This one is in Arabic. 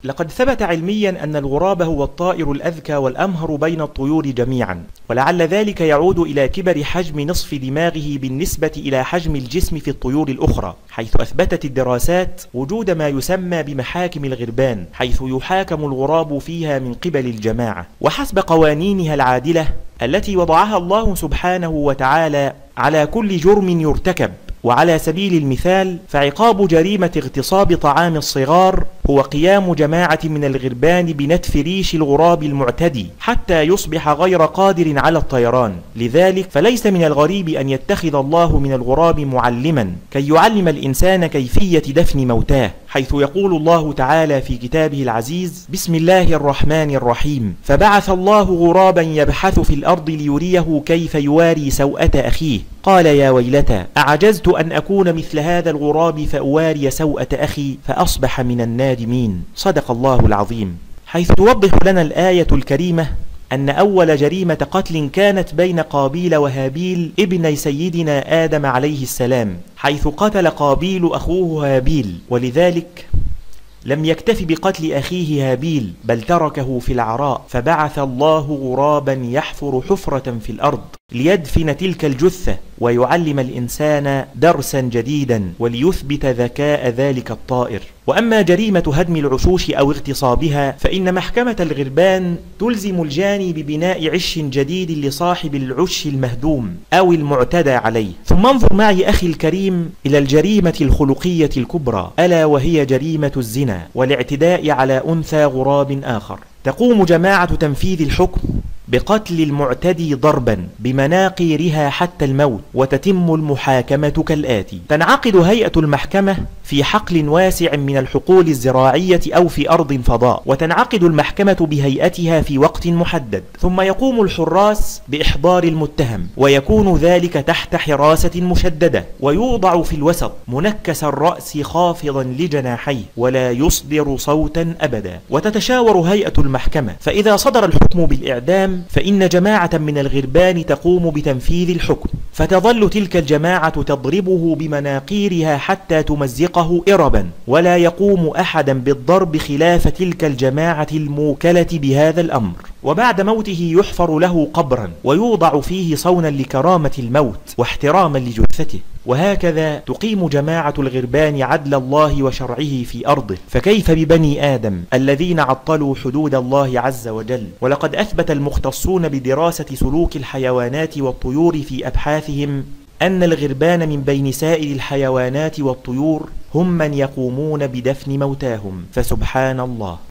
لقد ثبت علميا أن الغراب هو الطائر الأذكى والأمهر بين الطيور جميعا، ولعل ذلك يعود إلى كبر حجم نصف دماغه بالنسبة إلى حجم الجسم في الطيور الأخرى، حيث أثبتت الدراسات وجود ما يسمى بمحاكم الغربان، حيث يحاكم الغراب فيها من قبل الجماعة وحسب قوانينها العادلة التي وضعها الله سبحانه وتعالى على كل جرم يرتكب. وعلى سبيل المثال فعقاب جريمة اغتصاب طعام الصغار هو قيام جماعة من الغربان بنتف ريش الغراب المعتدي حتى يصبح غير قادر على الطيران. لذلك فليس من الغريب أن يتخذ الله من الغراب معلما كي يعلم الإنسان كيفية دفن موتاه، حيث يقول الله تعالى في كتابه العزيز: بسم الله الرحمن الرحيم، فبعث الله غرابا يبحث في الأرض ليريه كيف يواري سوءة أخيه، قال يا ويلتى أعجزت أن أكون مثل هذا الغراب فأواري سوءة أخي فأصبح من النادمين. صدق الله العظيم. حيث توضح لنا الآية الكريمة أن أول جريمة قتل كانت بين قابيل وهابيل ابني سيدنا آدم عليه السلام، حيث قتل قابيل أخوه هابيل، ولذلك لم يكتف بقتل أخيه هابيل بل تركه في العراء، فبعث الله غرابا يحفر حفرة في الأرض ليدفن تلك الجثة ويعلم الإنسان درسا جديدا وليثبت ذكاء ذلك الطائر. وأما جريمة هدم العشوش أو اغتصابها فإن محكمة الغربان تلزم الجاني ببناء عش جديد لصاحب العش المهدوم أو المعتدى عليه. ثم انظر معي أخي الكريم إلى الجريمة الخلقية الكبرى، ألا وهي جريمة الزنا والاعتداء على أنثى غراب آخر. تقوم جماعة تنفيذ الحكم بقتل المعتدي ضربا بمناقيرها حتى الموت، وتتم المحاكمة كالآتي: تنعقد هيئة المحكمة في حقل واسع من الحقول الزراعية أو في أرض فضاء، وتنعقد المحكمة بهيئتها في وقت محدد، ثم يقوم الحراس بإحضار المتهم، ويكون ذلك تحت حراسة مشددة، ويوضع في الوسط منكس الرأس خافضا لجناحيه ولا يصدر صوتا أبدا. وتتشاور هيئة المحكمة، فإذا صدر الحكم بالإعدام فإن جماعة من الغربان تقوم بتنفيذ الحكم، فتظل تلك الجماعة تضربه بمناقيرها حتى تمزقه إربا، ولا يقوم أحدا بالضرب خلاف تلك الجماعة الموكلة بهذا الأمر. وبعد موته يحفر له قبرا ويوضع فيه صونا لكرامة الموت واحتراما لجثته. وهكذا تقيم جماعة الغربان عدل الله وشرعه في أرضه، فكيف ببني آدم الذين عطلوا حدود الله عز وجل؟ ولقد أثبت المختصون بدراسة سلوك الحيوانات والطيور في أبحاثهم أن الغربان من بين سائر الحيوانات والطيور هم من يقومون بدفن موتاهم، فسبحان الله.